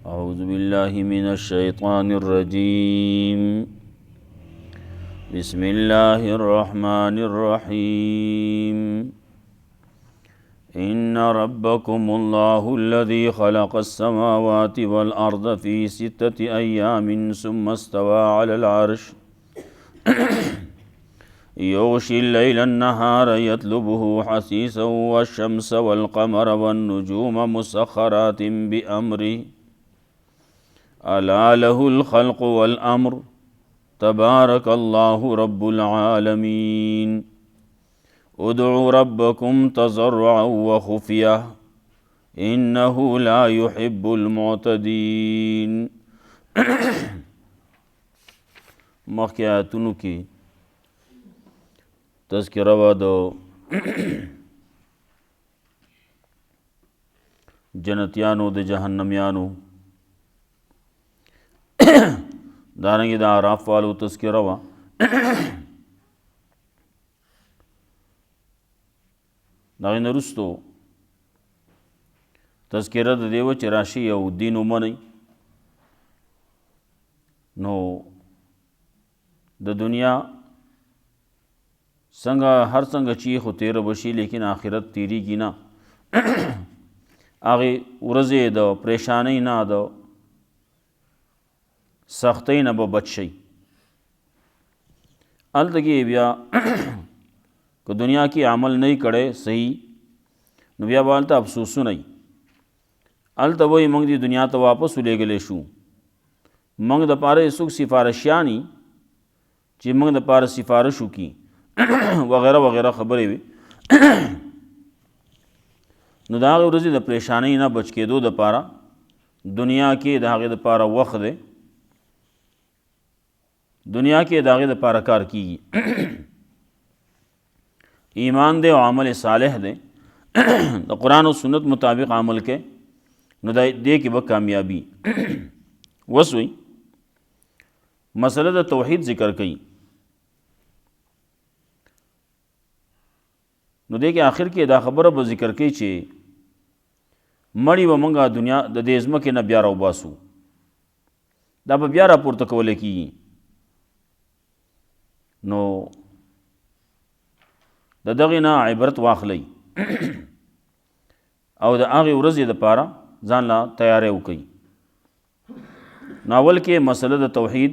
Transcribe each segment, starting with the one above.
اعوذ باللہ من الشیطان الرجیم بسم اللہ الرحمن الرحیم ان ربکم اللہ الذی خلق السماوات والارض فی 6 ایام ثم استوى علی العرش یغشی اللیل النہار یطلبہ حثیثا والشمس والقمر والنجوم مسخرات بأمرہ الا له الخلق والامر تبارک اللہ رب العالمین ادعوا ربکم تضرعا وخفیہ انہ لا يحب المعتدین۔ مخکې آیاتونو کې تذکره وه د جنتیانو د جهنمیانو، دارنګې د اعراف والو تذکره وه، د هغې نه وروستو تذکره د دې وه چې راشي یو دین ومنئ. نو د دنیا څنګه هر څنګه چې خو تیره بشي لیکن آخرت تیریږي نه. هغې ورځې د پریشانۍ نه د سختۍ نه به بچ شئ. هلته کې بیا که دنیا کې عمل نه کړی صحیح نو بیا به هلته افسوسونه وي. هلته وایي موږ دې دنیا ته واپس ولېږلی شو، موږ دپاره یې څوک سفارشیان وي چې موږ دپاره سفارش وکړي وغیره وغیره خبرې وي. نو د هغې ورځې د پریشانۍ نه بچ کېدو دپاره دنیا کې د هغې دپاره وخت دی، دنیا کې د هغې دپاره کار کیږي. ایمان دی او عمل صالح دی، د قرآن و سنت مطابق عمل کې نو دې کې به کامیابی. وس وی مسله د توحید ذکر کوي، نو دې کې آخر کې دا خبره به ذکر کوي چې مړی به موږ دنیا د دې ځمکې نه بیا راوباسو، دا به بیا راپورته کولی کېږي. نو د دغې نه عبرت واخلئ او د هغې ورځې دپاره ځان له تیاری وکئ. نو اول کې مسله د توحید،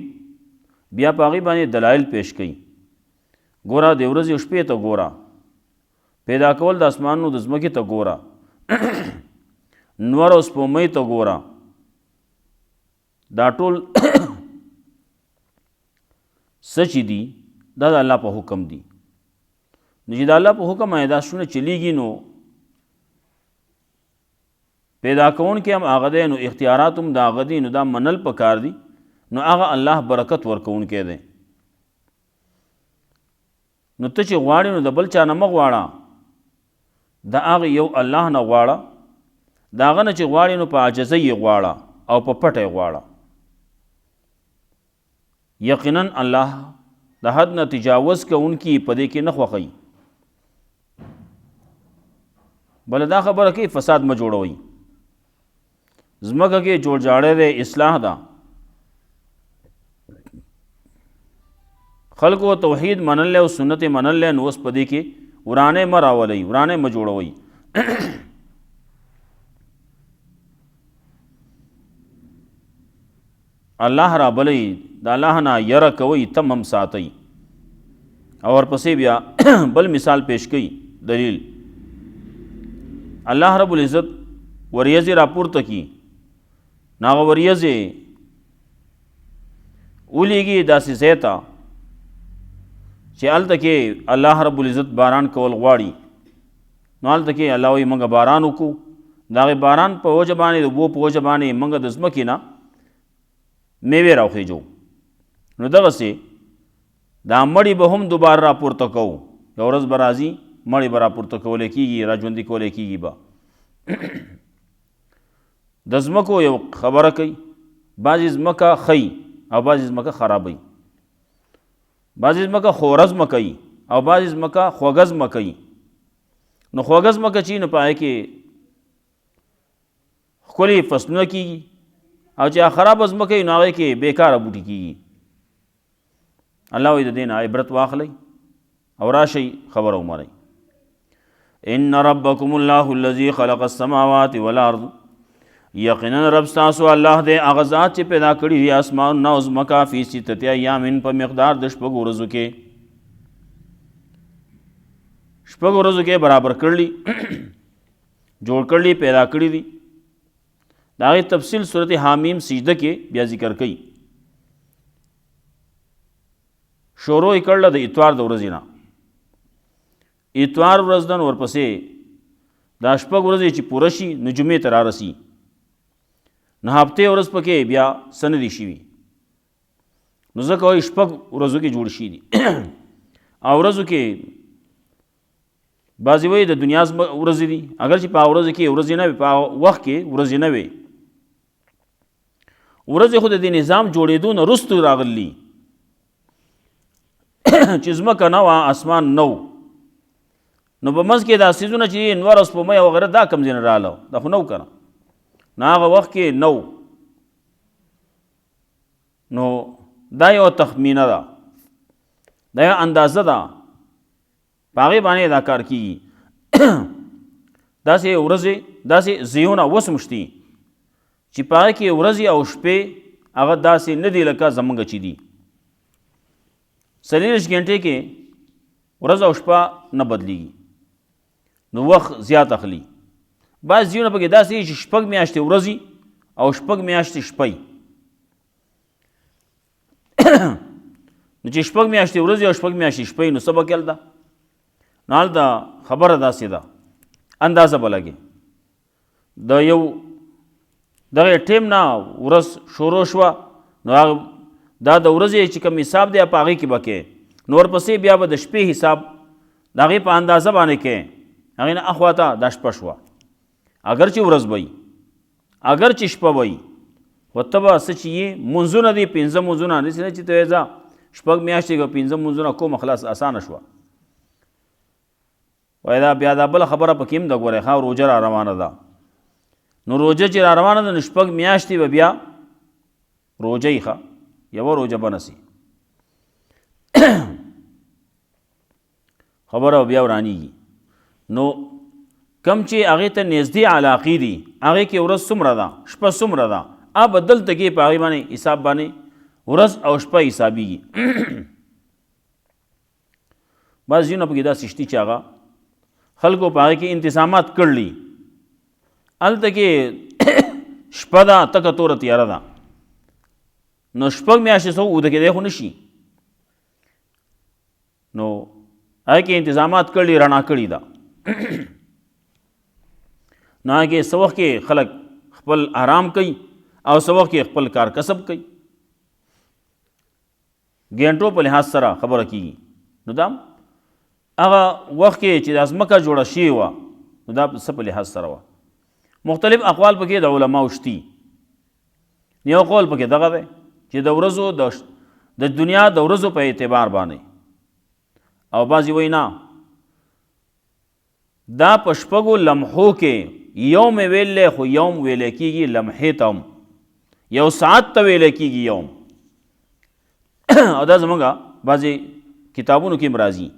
بیا په هغې باندې دلایل پیش کئ. ګوره د ورځې او شپې ته ګوره، پیدا کول د اسمانونو د ځمکې ته ګوره، نور او سپومۍ ته ګوره، دا ټول څه چې دي دا د الله په حکم دي. نو چې د الله په حکم باندې دا شونه چلیږي نو پیدا کوونکی هم هغه دی، نو اختیارات هم د هغه دي، نو دا منل پکار دي. نو هغه الله برکت ورکوونکی دی. نو ته چې غواړې نو د بل چا نه مه غواړه، د هغه یو الله نه غواړه. د هغه نه چې غواړې نو په عاجزۍ یې غواړه او په پټه یې غواړه. یقینا الله د حد نه تجاوز کوونکي په دې کې نه خوښوي. بله دا خبره کوي فساد مه جوړوئ، ځمکه کې جوړ جاړی دی، اصلاح ده. خلکو توحید منلی او سنت منلی، نو اوس په دې کې ورانې مه راولئ، ورانې مه جوړوئ. الله را بلئ، د الله نه یره کوئ، تم هم ساتئ. او ورپسې بیا بل مثال پیش کوي، دلیل. الله رب العزت وریځې راپورته کي، نو هغه وریځې ولیږي داسې ځای ته چې هلته کې الله رب العزت باران کول غواړي. نو هلته کې الله وایي موږ باران وکړو، د هغې باران په وجه باندې د اوبو په وجه باندې موږ د ځمکې نه میوې راوخیجو. نو دغسې دا مړي به هم دوباره راپورته کوو، یو ورځ به راځي مړي به راپورته کولی کېږي، راژوندي کولی کېږي به. د ځمکو یو خبره کوي، بعضې ځمکه ښي او بعضې ځمکه خرابوي، بعضې ځمکه خوره ځمکه وي او بعضې ځمکه خوږه ځمکه وي. نو خوږه ځمکه چې نو په هغې کې ښکلي فصلونه کېږي، او چې خراب ځمکه وي نو هغې کې بیکاره بوټي کېږي. الله وایي د دې نه عبرت واخلئ او راشئ خبره ومنئ. ان ربکم الله الذي خلق السماوات والارض، یقینا رب ستاسو الله دی هغه ذات چې پیدا کړي دي اسمانونه او ځمکه فی ستة ایام په مقدار د شپږو ورځو کې. شپږو ورځو کې برابر کړلی جوړ کړلی پیدا کړي دي. د هغې تفصیل سورت حامیم سجده کې بیا ذکر کوي. شروع یې کړله د اتوار د ورځې نه. اتوار ورځ ده نو ورپسې دا شپږ ورځې چې پوره شي نو جمعې ته رارسي. نو هفتې ورځ پکې بیا څه نه دي شوي، نو ځکه وایي شپږ ورځو کې جوړ شي دي. او ورځو کې بعضې وایي د دنیا ورځې دي، اگر چې په ورځو کې ورځې نه وي، په وخت کې ورځې نه وي. ورځې خو د دې نظام جوړېدو نه وروستو راغلي چې ځمکه نه وه، اسمان نه و، نو په منځ کې دا څیزونه چې انوار او سپومۍ او وغیره دا کوم ځای نه راغله، دا خو نه و که نه، نو هغه وخت کې نه و. نو دا یو تخمینه ده، دا یو اندازه ده، په هغې باندې دا کار کېږي. داسې ورځې داسې ځایونه اوس هم شتي چې په هغې کې ورځې او شپې هغه داسې نه دي لکه زموږ چې دي. 24 غنټې کې ورځ او شپه نه بدلیږي، نو وخت زیات اخلي. بعض ځایونه پکې داسې چې شپږ میاشتې ورځې او شپږ میاشتې شپې، نو چې شپږ میاشتې ورځې او شپږ میاشتې شپې نو څه به کېل ده؟ نو هلته خبره داسې ده، اندازه به لګي. د یو دغه ټیم نه ورځ شروع شوه نو هغه دا د ورځې چې کوم حساب دی په هغې کې به کې، نو ورپسې بیا به د شپې حساب د هغې په اندازه باندې کې، هغې نه اخواته دا شپه شوه. اگر چې ورځ به وي، اگر چې شپه به وي، خو ته به څه چې یې منځونه دي 5 منځونه، داسې نه چې ته وایې زه شپږ میاشتې که 5 منځونه کوم خلاص اسانه شوه. وایي دا بیا دا بله خبره پکې هم ده، ګورئ ښه روژه را روانه ده، نو روژه چې را روانه ده نو شپږ میاشتې به بیا روژه یې ښه یوه روژه به نه سي. خبره بیا ورانیږي. نو کم چې هغې ته نږدې علاقې دي هغې کې ورځ څومره ده، شپه څومره ده، به دلته کې په هغې باندې حساب باندې ورځ او شپه حسابېږي. بعض ځایونه پکې داسې شتي چې هغه خلکو په هغې کې انتظامات کړلي، هلته کې شپه ده تکه توره تیاره ده، نو شپږ میاشتې څه اوده کېدی خو نه شي، نو هغې کې انتظامات کړي رڼا کړي ده. نو هغې کې څه وخت کې خلک خپل آرام کوي او څه وخت کې خپل کار کسب کوي، ګینټو په لحاظ سره خبره کېږي. نو دا هغه وخت کې چې دا ځمکه جوړه شوې وه نو دا څه په لحاظ سره وه. مختلف اقوال پکې د علماو شتي. یو قول پکې دغه دی چې د ورځو د دنیا د ورځو په اعتبار باندې، او بعضې وایي نه، دا په شپږو لمحو کې یوم ویلی خو یوم ویلی کېږي لمحې ته هم، یو ساعت ته ویلی کېږي یوم. او دا زمونږ بعضې کتابونو کې هم راځي.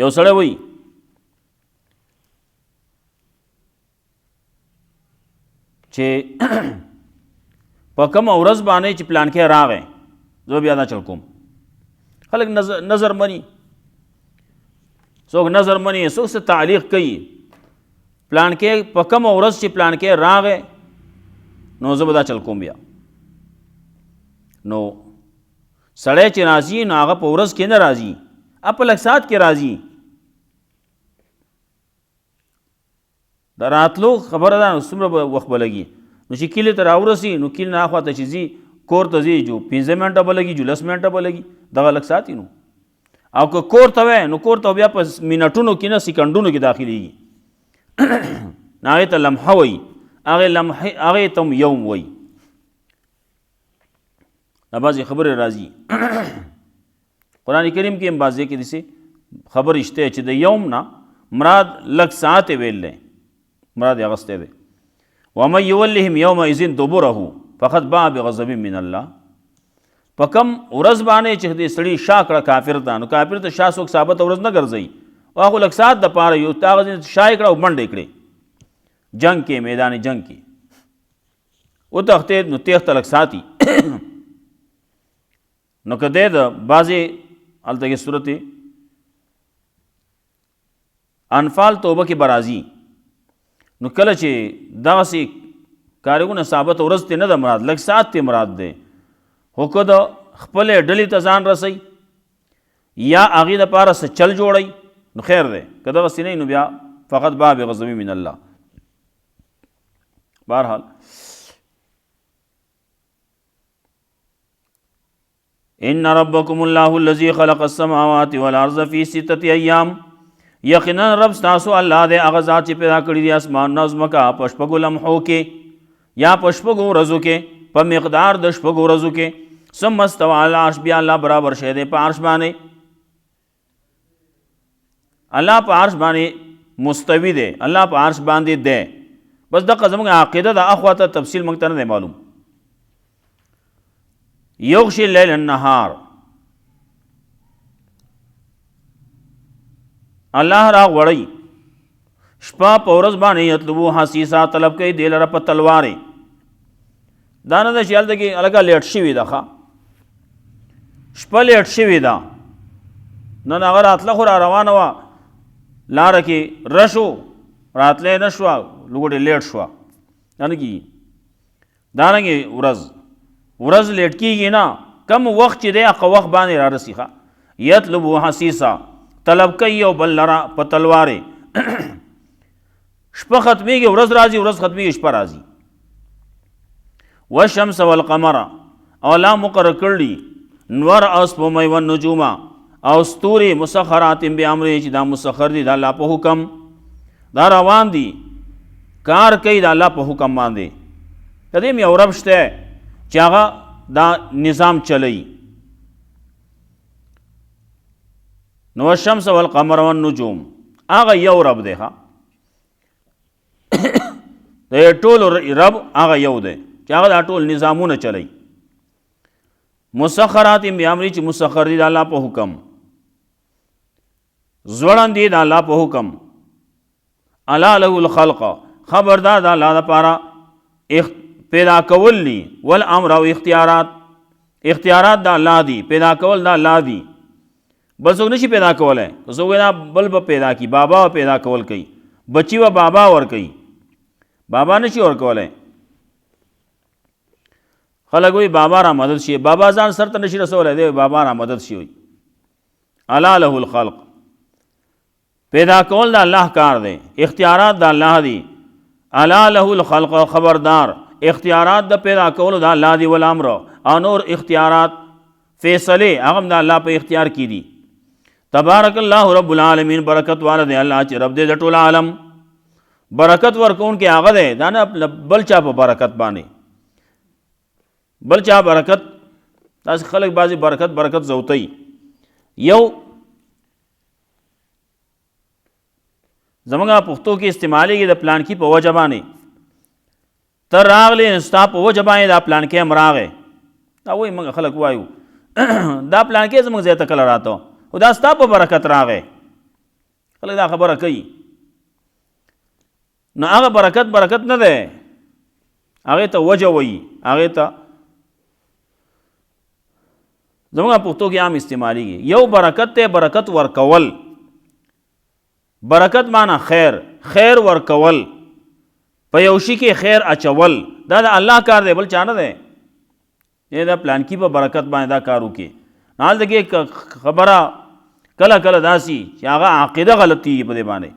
یو سړی وایي چې په کومه ورځ باندې چې پلانکی راغی زه بیا دا چل کوم. خلک نظر مني، څوک نظر مني، څوک څه تعلیق کوي. پلانکی په کومه ورځ چې پلانکی راغی نو زه به دا چل کوم بیا. نو سړی چې راځي نو هغه په ورځ کې نه راځي، په لږ ساعت کې راځي. د راتلو خبره ده نو څومره به وخت به لګي. نو چې کلي ته راورسي نو کلي نه اخوا ته چې ځي کور ته ځي جو 15 منټه به لګي، جو 10 منټه به لګي، دغه لږ ساعت نو. او که کور ته وای نو کور ته بیا په منټونو کې نه سکندونو کې داخليږي. هغې ته لمحه وایي، هغې ته هم یوم وایي. دا بعضې خبرې راځي. قرآن کریم کې هم بعضې کې داسې خبرې شته چې د یوم نه مراد لږ ساعت ویل دی، مراد یې اغستی دی. ومن یولهم یومئذ دبره فقد باء بغضب من الله. په کم ورځ باندې چې دې سړي شا کړه کافر ته، نو کافر ته شا څوک ثابت ورځ نه ګرځوي، هغه لږ ساعت دپاره یو تا هغه شا یې کړه او منډې کړې جنګ کې، میدان جنګ کې وتښتېد، نو تېښته لږ ساتي. نو که دی د بعضې هلته کې صورت انفال توبه کې برازي، نو کله چې دغسې کارونه ثابت ورځ ته نه ده مراد، لږ ساعت ته مراد دی، خو که د خپلې ډلې ته ځان رسوي یا هغې دپاره څه چل جوړوي نو خیر دی، که دغسې نه نو بیا فقط باء بغضب من الله. بهرحال ان ربکم الله الذي خلق السماوات والارض في 6 ایام، یقینا رب ستاسو الله دی هغه ذات چې پیدا کړي دي اسمانونه او ځمکه په شپږو لمحو کې یا په شپږو ورځو کې، په مقدار د شپږو ورځو کې. ثم استوى على العرش، بیا الله برابر شوی دی په عرش باندې، الله په عرش باندې مستوی دی، الله په عرش باندې دی. بس دغه زموږ عقیده د اخواته تفصیل موږ ته نه دی معلوم. یغشی اللیل النهار، الله را وړی شپه په ورځ باندې، یطلبو حسیسا، طلب کوي دی لره په تلوارې. دا نه ده چې هلته کې هلکه لیټ شوي ده، ښه شپه لیټ شوې ده، نن هغه راتله خو را روانه وه لاره کې رشو راتلی نه شوه، لوګوټې لیټ شوه، دا نه کېږي. دارنګې ورځ لیټ کېږي نه، کم وخت چې دی هغه وخت باندې را رسي. ښه یطلبو حسیسا، طلب کوي یو بل لره په تلوارې. شپه ختمېږي ورځ راځي، ورځ ختمېږي شپه راځي. والشمس والقمر، او الله مقرر کړي نور او سپوږمۍ والنجوم او ستوري مسخرات بامره، چې دا مسخر دي د الله په حکم، دا روان دي کار کوي د الله په حکم باندې. د دې یو رب شته چې هغه دا نظام چلوي. نو الشمس والقمر والنجوم هغه یو رب دی، ښه د ټولو رب هغه یو دی چې هغه دا ټول نظامونه چلوي. مسخرات بامره، چې مسخر دي د الله په حکم، زوړند دي د الله په حکم. الا له الخلق، خبردار د الله لپاره پیدا کول دي، والامر او اختیارات د الله دي، پیدا کول د الله دي، بل څوک نشي پیدا کولی. څوک وایي بل به پیدا کی، بابا پیدا کول کوي، بچی و بابا ور کوي، بابا نشي ور کولی. خلک وایي بابا را مدد شي، بابا ځان سر ته نشي رسولی، دی بابا را مدد شي. وایي الا له الخلق، پیدا کول د الله کار دی، اختیارات د الله دي. الا له الخلق، خبردار اختیارات د پیدا کولو د الله دي، والامر او نور اختیارات فیصلې هغه د الله په اختیار کې دي. تبارک الله رب العالمین، برکت والا دی الله چې رب دی د ټول عالم. برکت ورکوونکی هغه دی، دا نه بل چا په برکت باندې، بل چا برکت. داسې خلک بعضې برکت زوتی. یو زمونږ پښتو کې استعمالیږي د پلانکي په وجه باندې، ته راغلې ستا په وجه باندې دا پلانکی هم راغی. دا وایي موږ خلک وایو دا پلانکی زموږ ځای ته کله راته، خو دا ستا په برکت راغی. خلک دا خبره کوي. نو هغه برکت نه دی، هغې ته وجه وایي، هغې ته زموږ پښتو کې عام استعمالیږي. یو برکت دی، برکت ورکول. برکت معنی خیر ورکول، په یو شي کې خیر اچول، دا د الله کار دی، بل چا نه دی. دا پلانکی په برکت باندې دا کار وکړي. هلته کې خبره کله داسي چې هغه عقیده غلطي په دې باندې،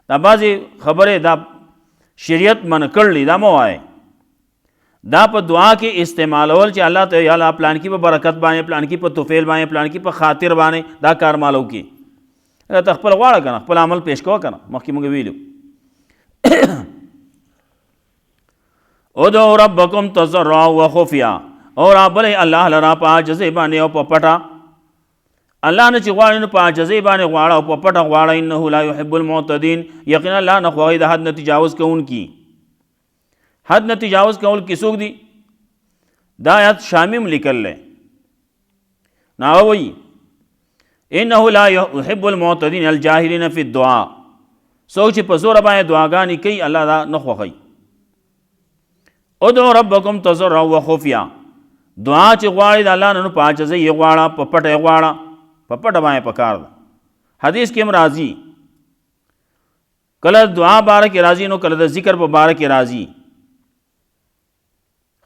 دا بعضې خبرې دا شریعت منع کړلي، دا مه وایئ. دا په دعا کې استعمالول چې الله ته یا الله پلانکی په برکت باندې، پلانکی په توفیل باندې، پلانکی په خاطر باندې دا کار مالو کې. ته خپل غواړه که نه، خپل عمل پیش کوه که نه، مخکې موږ ویلو. ادعوا ربکم تضرعا وخفیا، او رابلئ الله لرا په عاجزۍ باندې او په پټه. الله نه چې غواړي نو په عاجزۍ باندې غواړه او په پټه غواړه. انه لا يحب المعتدین، یقینا الله نه خوښوي د حد نه تجاوز کوونکي. حد نه تجاوز کول کې څوک دي؟ دا آیات شامیم لیکل لے نو وی انه لا يحب المعتدين الجاهلين في الدعاء، څوک چې په زور باندې دعاګانې کوي الله دا نه خوښوي. ادعوا ربکم تضرعا وخفیا، دعا چې غواړي د الله نه نو په عاجزۍ یې غواړه، په پټه یې غواړه، په پټه باندې پکار ده. حدیث کې هم راځي کله دعا باره کې راځي نو کله د ذکر په باره کې راځي.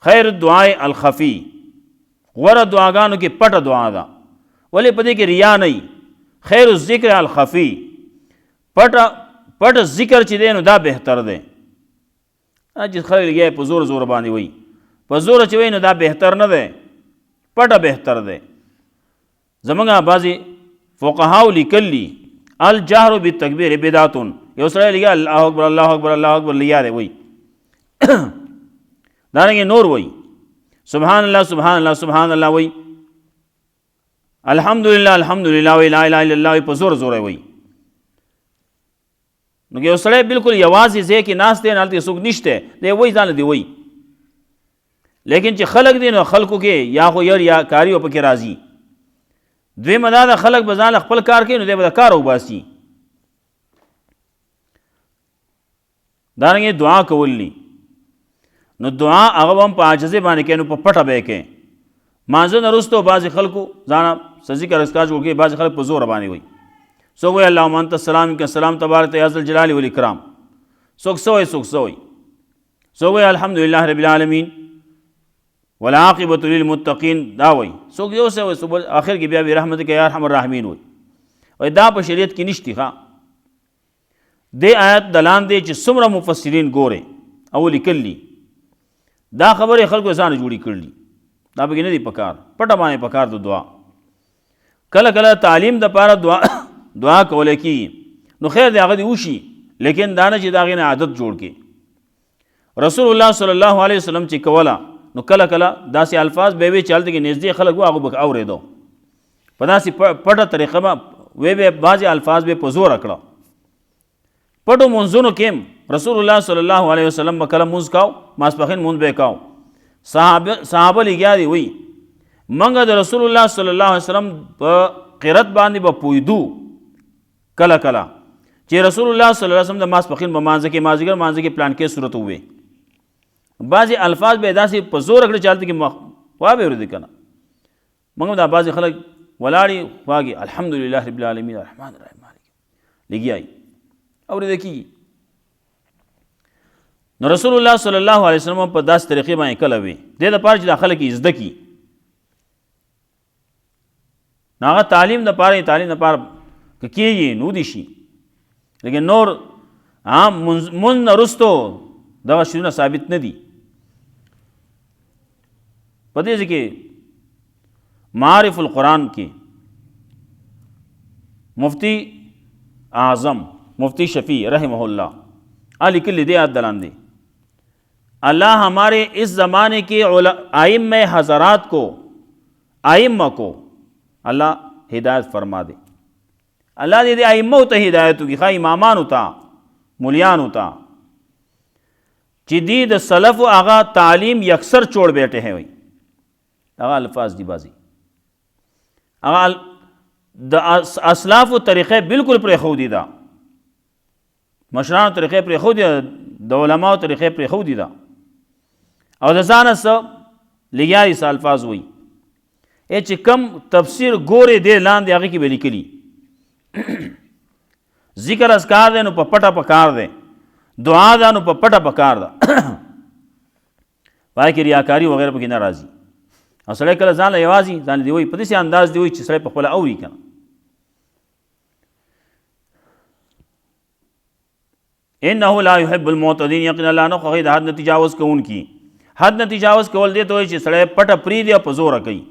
خیر الدعاء الخفی، غوره دعاګانو کې پټه دعا ده، ولې په دې کې ریا نه وي. خیر الذکر الخفی، پټ ذکر چې دی نو دا بهتر دی. چې خلک لګیا په زور زور باندې وایي، په زور چې وایي نو دا بهتر نه دی، پټه بهتر دی. زمونږ بعضې فقهاو لیکلي الجهر بالتکبیر بدعت، یو سړی لګیا الله اکبر الله اکبر الله اکبر لګیا دی وایي، دارنګې نور وایي سبحان الله سبحان الله سبحان الله وایي، الحمدلله الحمدلله وایي، لا اله الا الله وایي، په زور زور وایي. نو یو سړی بالکل یوازې ځای کې ناست دی، هلته څوک نشته دی وایي ځان دی وایي، لیکن چې خلک دی نو خلکو کې یا خو ير یا کاری او پکې راځي. دویمه دا د خلک به ځان خپل کار کوي نو دی به د کار وباسي. دارنګې دعا کولی نو دعا هغه هم په عاجزۍ باندې کوي، نو په پټه به یې کوي. مانځه نه وروسته بعضې خلکو ځان ذکر اذکار جوړ کوي، بعضې خلک په زوره باندې وایي. څوک وایي اللهم انت السلام منک السلام تبارک یا ذا الجلال والاکرام، څوک څه وایي څوک څه وایي، څوک وایي الحمدلله رب العالمین والعاقبۃ للمتقین دا وایي، څوک یو څه وایي، آخر کې بیا برحمتک یا ارحم الراحمین وایي. وایي دا په شریعت کې نشتی. ښه دې آیت دلان دی چې څومره مفسرین ګورې او لیکلي دا خبرې خلکو ځان جوړې کړلي، دا پکې نه دي پکار، پټه باندې پکار د دعا. کله کله تعلیم دپاره دعا کولی کېږي نو خیر دی هغه دې وشي، لیکن دا نه چې د هغې نه عادت جوړ کړي. رسول الله صلی الله علیه وسلم چې کوله نو کله کله داسې الفاظ به وي چې هلته کې نږدې خلک وو هغه به اورېدو، په داسې پټه طریقه به وی به بعضې الفاظ به په زوره کړه. پټو منځونو کې رسول الله صلی الله علیه وسلم به کله مونځ کاو، ماسپښین مونځ به یې کاو. صحابه لګیا دي وایي موږ د رسول الله صلی الله علیه وسلم په قرت باندې به پوهېدو کله کله چې رسول الله صلی الله علیه وسلم د ماسپښین په مانځه کې مازدیګر مانځه کې پلان کې صورت ووې. بعضې الفاظ به یې داسې په زوره کړي چې هلته کې خوا به یې اورېدې که نه. موږ دا بعضې خلک ولاړې خواږې الحمدلله رب العالمین الرحمن الرحیم لګیا یي اورېده کېږي. نو رسول الله صلی الله علیه وسلم په داسې طریقې باندې کله وي دې دپاره چې دا خلک یې زده کړي. نو هغه تعلیم دپاره که کېږي نو دې شي، لیکن نور مونځ نه وروستو دغه شیونه ثابت نه دي. په دې ځای کې معارف القرآن کې مفتی اعظم مفتی شفیع رحمہ اللہ لیکل دے آیت دلان دے اللہ ہمارے اس زمانے کے ائمہ حضرات کو ائمہ کو اللہ ہدایت فرما دے. اللہ دے ائمہ ہوتا ہدایت ہوگی، خواہ امامان ہوتا ملیان ہوتا جدید سلف آغا تعلیم یکسر چھوڑ بیٹھے ہیں. وہی آغا الفاظ دی بازی آغا اسلاف و طریقے بالکل پریخودی دا، مشرانو طریقې پرېښودي، د علماو طریقې پرېښودي ده، او د ځانه څه لګیا دي څه الفاظ وایي چې کم تفسیر ګورې دی لاندې هغې کې به لیکلي ذکر اذکار دی نو په پټه پکار دی، دعا ده نو په پټه پکار ده پای کې ریاکاري وغیره پکې نه راځي. او سړی کله ځان له یوازې ځان دی وایي په داسې انداز دی وایي چې سړی په خپله اوري که نه. انه لا يحب المعتدين، یقینا الله نه خوښوي د حد نه تجاوز کوونکي. حد نه تجاوز کول دې ته وایي چې سړی پټه پرېږدي او په زوره کوي.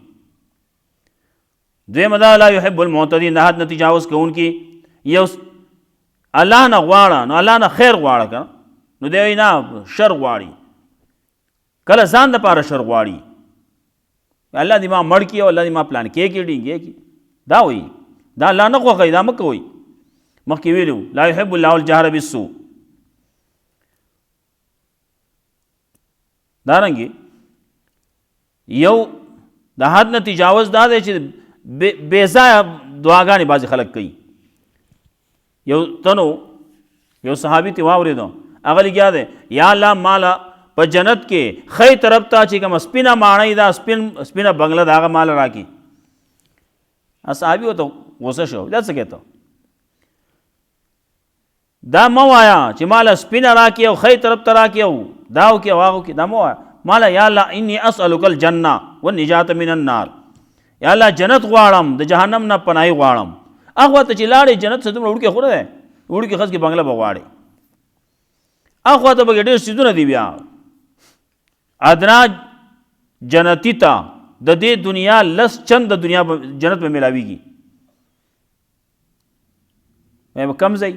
دویمه دا لا يحب المعتدين، د حد نه تجاوز کوونکي یو الله نه غواړه نو الله نه خیر غواړه که نو دی وایي نه شر غواړي، کله ځان دپاره شر غواړي، الله دې ما مړ کړي او الله دې ما پلان کې کړي ډینګې کړي، دا وایي دا الله نه خوښوي، دا مه کوئ. مخکې ویلو لا يحب الله الجهر بالسوء. دارنګې یو د حد نه تجاوز دا دی چې بې ځایه دعاګانې بعضې خلک کوي. یو تنو یو صحابي ته واورېدو، هغه لګیا دی یا الله ماله په جنت کې ښی طرف ته چې کومه سپینه ماڼۍ ده، سپینه بنګله ده، هغه ماله راکړي. صحابي ورته غوسه شو، دا څه کوې ته؟ دا مه وایه چې ماله سپینه راکړي او ښی طرف ته راکړي او دا وکړي او هغه وکړي، دا مه وایه. ماله یا الله انی اسألک الجنه والنجات من النار، یا الله جنت غواړم، د جهنم نه پناهي غواړم. هغه ته چې لاړې جنت څه دومره وړوکی خو نه دی، وړوکی خس کې بنګله به غواړې، هغه ته به ډېر څیزونه دي. بیا ادنا جنتی ته د دې دنیا لس چند د دنیا جنت به میلاویږي. کم ځای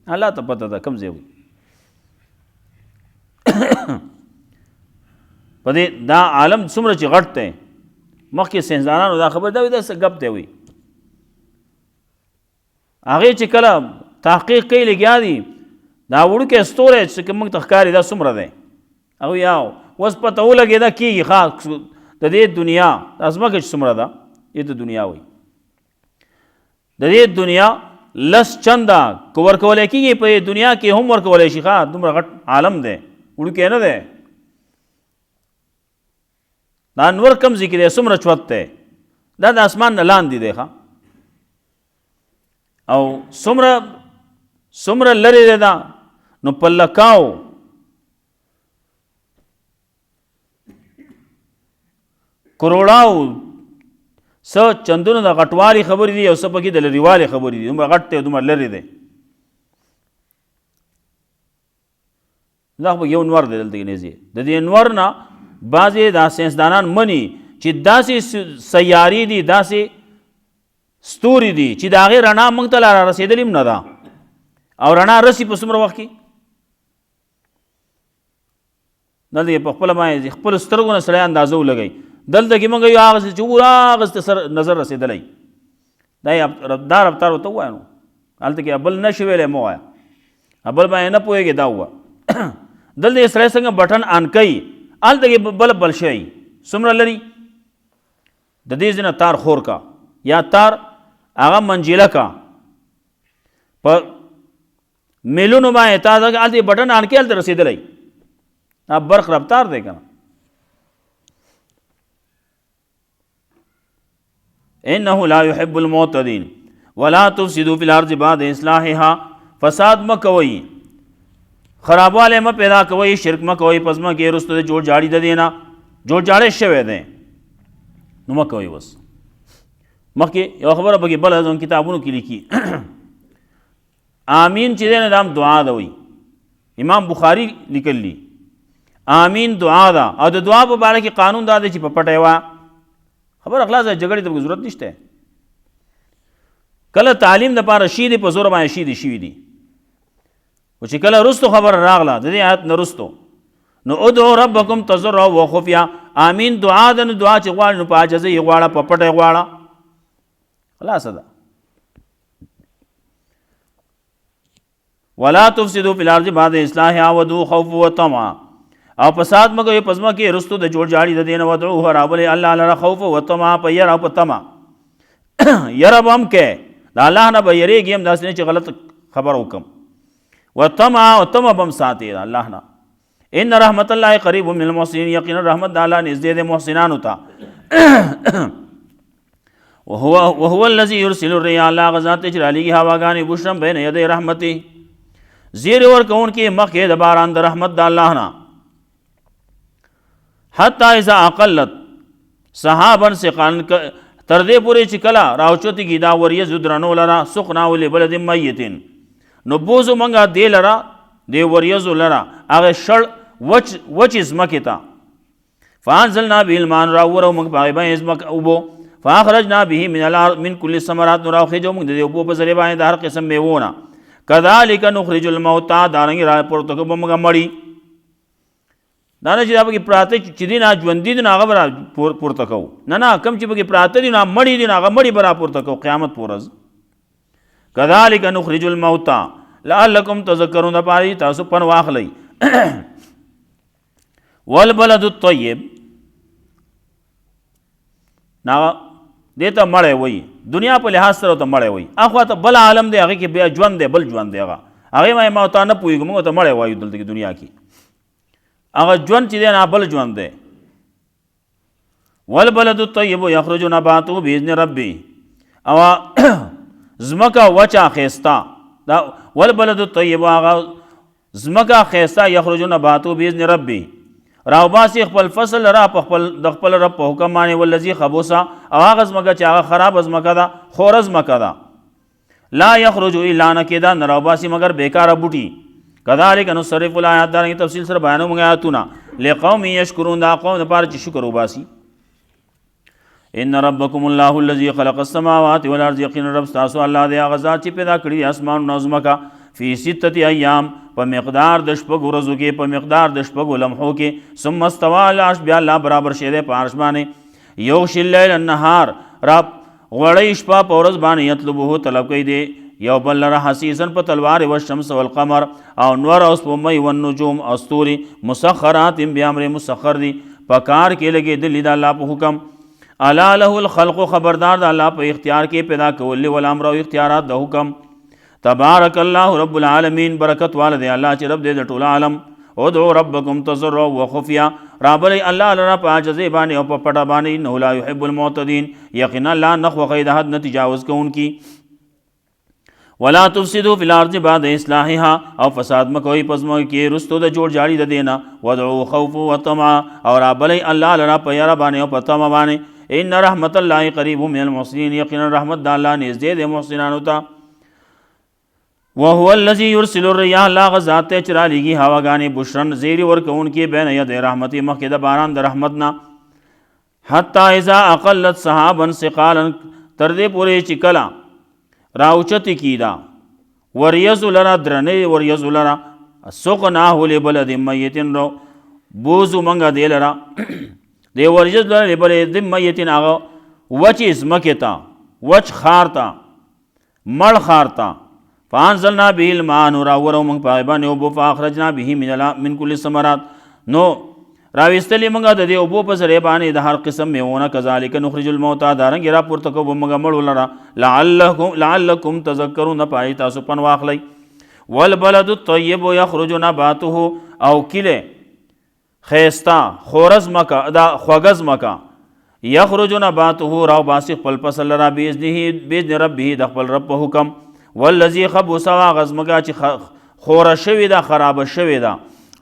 الله ته پته ده کم ځای وي. په دې دا عالم څومره چې غټ دی، مخکې ساینسدانانو دا خبر دا وي دا څه ګپ دی وي، هغې چې کله تحقیق کوي لګیا دي دا وړوکی ستوری چې موږ ته ښکاري دا څومره دی، هغوی یا اوس پته ولګېده کېږي ښه د دې دنیا دا ځمکه چې څومره ده دې ته دنیا وایي. د دې دنیا لس چنده که ورکولی کېږي په دنیا کې هم ورکولی شي، ښه دومره غټ عالم دی، وړوکی نه دی. دا انور کم ځای کې دی، څومره چوت دی، دا د اسمان نه لاندې دی ښه، او څومره لرې دی دا. نو په لکاو کروڑاو څه چندونو د غټوالي خبرې دي او څه پکې د لرېوالي خبرې دي، دومره غټ دی دومره لرې دی. دا خو یو نور دی دلته کې نږدې. د دې نور نه بعضې دا ساینسدانان مني چې داسې سیارې دي، داسې ستوري دي چې د هغې رڼا موږ ته لا را رسېدلې هم نه ده، او رڼا رسي په څومره وخت کې. دلته کې په خپله باندې خپلو سترګو نه سړی اندازه ولګوي. دلته کې موږ یو هغسې چې هغسې سر نظر رسېدلی، دا رفتار ورته ووایه. نو هلته کې بل نه شي ویلی مه وایه، بل باندې نه پوهېږې دا ووایه. دلته کې سړی څنګه بټن آن کوي، هلته کې بل شی څومره لري. د دې ځای نه تار خور کا یا تار هغه منجیله کا، په میلونو باندې تا هلته بټن آن کې هلته رسېدلی، دا برق رفتار دی که نه. انه لا يحب المعتدين ولا تفسدوا في الارض بعد اصلاحها، فساد مه کوئ، خرابوالی مه پیدا کوئ، شرک مه کوئ پس مه کې رسته د جوړ جاړي د دې نه، جوړ جاړی شوی دی نو مه کوئ. بس مخکې یو خبره پکې بله زموږ کتابونو کې لیکي آمین چې دی نه دا هم دعا ده وایي. امام بخاري لیکلی آمین دعا ده، او د دعا په باره کې قانون دا دی چې په پټه یې وایه، خبره خلاصه، جګړې ته ضرورت نشته. کله تعلیم دپاره شي دی په زور باندې شي دی شوي دي، خو چې کله رستو خبره راغله د دې آیت نه رستو، نو ادعو ربکم تضرعا وخفیا، آمین دعا ده، نو دعا چې غواړي نو په عاجزۍ یې غواړه، په پټه یې غواړه، خلاصه ده. ولا تفسدوا فی الارض بعد اصلاحها وادعوه خوفا وطمعا، او فساد مه کوئ په ځمکه کې رستو د جوړ جاړي د دې نه، ودعوه رابلئ الله لره خوفا وطمعا، په یره او په طمع. یره به هم کې د الله نه به یریږي هم، داسې نه چې غلط خبر وکړم. وطمع او طمع به هم ساتي د الله نه. ان رحمت الله قریب من المحسنین، یقینا رحمت د الله نږدې دی محسنانو ته. وهو الذي يرسل الرياح، الله هغه ذات دی چې رالیږي هواګانې بشرا بین یدی رحمتې، زیری ورکوونکې مخکې د باران د رحمت د الله نه. حتی اذا اقلت صحابا ثقالا، تر دې پورې چې کله راوچوتېږي دا وریځ درنو لره، سقناه لبلد میت، نو بوزو منګه دې لره دې وریځو لره هغه شړ وچې ځمکې ته. فانزلنا به الماء، راوورو موږ په هغې باندې ځمکه اوبو. فاخرجنا به من کل الثمرات، نو راوخېجو موږ د دې اوبو په ذریعه باندې د هر قسم میوونه. کذلک نخرج الموتى، دارنګې را پورته کوو موږ مړي. دا نه چې دا پکې پراته چې دي نه ژوندي دي نو هغه به را پورته کوو، نه کم چې پکې پراته دي نو مړي دي نو هغه مړي به را پورته کوو قیامت په ورځ. کذلک نخرج الموتى لعلکم تذکرون، دپاره تاسو پند واخلئ. والبلد الطیب نا دیتا مړی وایي، دنیا په لحاظ سره ورته مړی وایي، اخوا ته بل عالم دی هغې کې بیا ژوند دی، بل ژوند دی، هغې ما ما تا نه پوهېږو، موږ ته مړی وایو دلته کې دنیا کې، هغه ژوند چې دی نه بل ژوند دی. والبلد الطیب یخرج نباته باذن ربی، او ځمکه وچه ښایسته دا والبلد الطیب هغه ځمکه ښایسته یخرج نباته باذن ربی راوباسي خپل فصل را په خپل د خپل رب په حکم باندې، والذي خبث او هغه ځمکه چې هغه خراب ځمکه ده، خوره ځمکه ده، لا یخرج الا نکدا نه راوباسي مگر بیکاره بوټي. کذالک نصرف الآیات دارنګې تفصیل سره بیانوو موږ آیاتونه لقوم یشکرون دا قوم دپاره چې شکر وباسي. ان ربکم الله الذي خلق السماوات والارض، یقینا رب ستاسو الله دی هغه ذات چې پیدا کړي دي اسمانونه او ځمکه فی ستة ایام په مقدار د شپږو ورځو کې، په مقدار د شپږو لمحو کې، ثم استوى علی العرش، بیا الله برابر شی دی په عرش باندې، یغشی اللیل النهار، را غوړی شپه په ورځ باندې، یطلبه طلب کوي دی یو بل لره حسیسا په تلوار، والشمس والقمر او نور او سپوږمۍ، والنجوم او ستوري، مسخرات بامر مسخر دی په کار کې لګېدلي د الله په حکم. الا له الخلق، خبردار د الله په اختیار کې پیدا کول، والامر او اختیارات د حکم. تبارک الله رب العالمین، برکت والا دی الله چې رب دی د ټول عالم. ادعوا ربکم تضرعا وخفیا، رابلی الله لرا په عاجزۍ باندې او په پټه باندې، انه لا يحب المعتدین، یقینا الله نه خوښوي د حد نه تجاوز کوونکي. ولا تفسدوا فی الارض بعد اصلاحها، او فساد مکوئ په ځمکه کې رستو د جوړ جاړي د دې نه. وادعوا خوفا وطمعا، او رابلی الله لرا په یره باندې او په طمع باندې. ان رحمت الله قریب من المحسنین، یقینا رحمت د الله نږدې د محسنانو ته. وهو الذي يرسل الرياح، الله هغه ذات دی چې رالیږي هواګانې بشرن زیری ورکوونکې بین یدی رحمتي، مخکې د باران د رحمت نه. حتی اذا اقلت سحابا ثقالا، تر دې پورې چې کله راوچتې کیدا وریځو لره درنې وریځو لره، سقناه لبلد میت، رو بوزو منګه دې لره دې وریځو لره لبلد میت، هغه وچې ځمکې ته، وچ ښار ته، مړ ښار ته. فانزلنا به الماء، نو راورو موږ په هغې باندې اوبه، فاخرجنا به من کل ثمرات، نو راویستلې موږ د دې اوبو په ذریعه باندې د هر قسم میوونه. کذالک نخرج الموتى، دارنګې راپورته کوو موږ مړو لره، لعلکم تذکرون، د پای تاسو پند واخلئ. والبلد الطیب یخرج نباته، او کلی ښایسته خوره ځمکه دا خوږه ځمکه، یخرج نباته راوباسي خپل فصل لره، باذن ربه د خپل رب په حکم. والذي خبث، هغه ځمکه چې خوره شوې ده، خرابه شوې ده،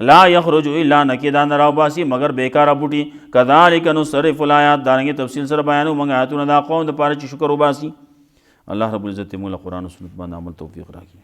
لا یخرج الا نکدا، نه راوباسي مگر بیکاره بوټي. کذالک نصرف الآیات، دارنګې تفصیل سره بیانوو موږ آیاتونه دا قوم دپاره چې شکر وباسي. الله رب العزت موږ له قرآن او سنت باندې عمل توفیق راکړي.